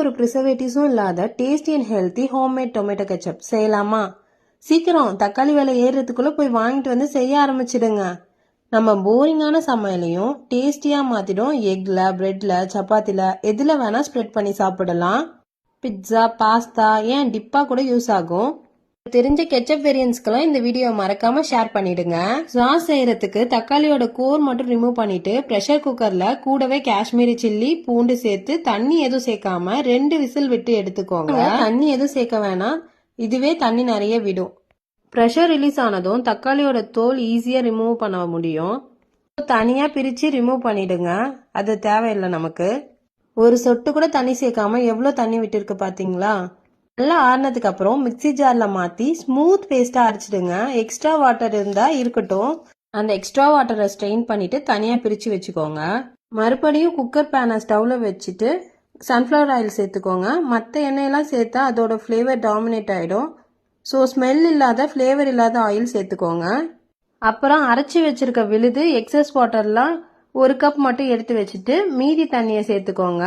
ஒரு ப்ரிசர்வேட்டிவ்ஸும் இல்லாத tasty and healthy homemade tomato ketchup செய்யலாமா? சீக்கிரம் தக்காளி விலை ஏறுறதுக்குள்ள போய் வாங்கிட்டு வந்து செய்ய ஆரம்பிச்சிடுங்க. நம்ம போரிங்கான சமையலையும் டேஸ்டியா மாத்திடும். எக்ல, பிரெட்ல, சப்பாத்தில எதுல வேணா ஸ்ப்ரெட் பண்ணி சாப்பிடலாம். பிட்சா, பாஸ்தா, ஏன் டிப்பா கூட யூஸ் ஆகும். தெரிஞ்ச கெச்சப் வேரியன்ஸ்க்கெல்லாம் இந்த வீடியோ மறக்காம ஷேர் பண்ணிடுங்க. சாஸ் செய்யறதுக்கு தக்காளியோட கோர் மட்டும் ரிமூவ் பண்ணிட்டு பிரஷர் குக்கர்ல கூடவே காஷ்மீரி சில்லி, பூண்டு சேர்த்து தண்ணி எதுவும் சேர்க்காம 2 விசில் விட்டு எடுத்துக்கோங்க. தண்ணி எதுவும் சேர்க்க வேணாம், இதுவே தண்ணி நிறைய விடும். பிரஷர் ரிலீஸ் ஆனதும் தக்காளியோட தோல் ஈஸியா ரிமூவ் பண்ண முடியும். தனியா பிரிச்சு ரிமூவ் பண்ணிடுங்க, அது தேவையில்லை நமக்கு. ஒரு சொட்டு கூட தண்ணி சேர்க்காம எவ்வளவு தண்ணி விட்டு இருக்கு பாத்தீங்களா? நல்லா ஆறுனதுக்கு அப்புறம் மிக்சி ஜார்ல மாத்தி ஸ்மூத் பேஸ்டா அரைச்சிடுங்க. எக்ஸ்ட்ரா வாட்டர் இருந்தா இருக்கட்டும். அந்த எக்ஸ்ட்ரா வாட்டரை ஸ்ட்ரெயின் பண்ணிட்டு தனியா பிரிச்சு வச்சுக்கோங்க. மறுபடியும் குக்கர் பேனை ஸ்டவ்ல வச்சுட்டு சன்ஃப்ளவர் ஆயில் சேர்த்துக்கோங்க. மற்ற எண்ணெயெல்லாம் சேர்த்தா அதோட ஃப்ளேவர் டாமினேட் ஆயிடும். ஸோ ஸ்மெல் இல்லாத ஃப்ளேவர் இல்லாத ஆயில் சேர்த்துக்கோங்க. அப்புறம் அரைச்சி வச்சிருக்க விழுது எக்ஸஸ் வாட்டர்லாம் 1 கப் மட்டும் எடுத்து வச்சுட்டு மீதி தண்ணியை சேர்த்துக்கோங்க.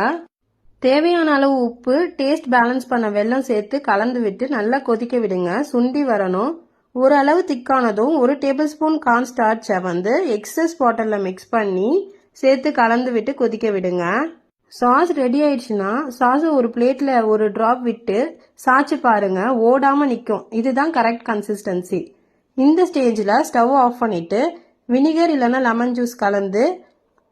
தேவையான அளவு உப்பு, டேஸ்ட் பேலன்ஸ் பண்ண வெல்லம் சேர்த்து கலந்து விட்டு நல்லா கொதிக்க விடுங்க. சுண்டி வரணும். ஓரளவு திக்கானதும் 1 டேபிள் ஸ்பூன் கார்ன் ஸ்டார்ச்சை எக்ஸஸ் வாட்டர்ல மிக்ஸ் பண்ணி சேர்த்து கலந்து விட்டு கொதிக்க விடுங்க. சாஸ் ரெடி ஆயிடுச்சுன்னா சாஸ் ஒரு பிளேட்ல 1 டிராப் விட்டு சாய்ச்சி பாருங்க, ஓடாம நிற்கும். இதுதான் கரெக்ட் கன்சிஸ்டன்சி. இந்த ஸ்டேஜ்ல ஸ்டவ் ஆஃப் பண்ணிட்டு வினிகர் இல்லைன்னா லெமன் ஜூஸ் கலந்து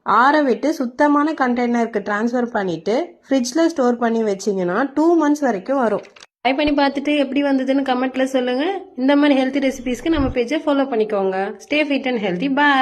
ஆற விட்டு சுத்தமான கண்டெய்னருக்கு டிரான்ஸ்ஃபர் பண்ணிட்டு ஃப்ரிட்ஜ்ல ஸ்டோர் பண்ணி வச்சிங்கன்னா 2 months வரைக்கும் வரும். ட்ரை பண்ணி பார்த்துட்டு எப்படி வந்ததுன்னு கமெண்ட்ல சொல்லுங்க. இந்த மாதிரி ஹெல்த்தி ரெசிபிஸ்க்கு நம்ம பேஜை ஃபாலோ பண்ணிக்கோங்க. Stay fit and healthy. Bye.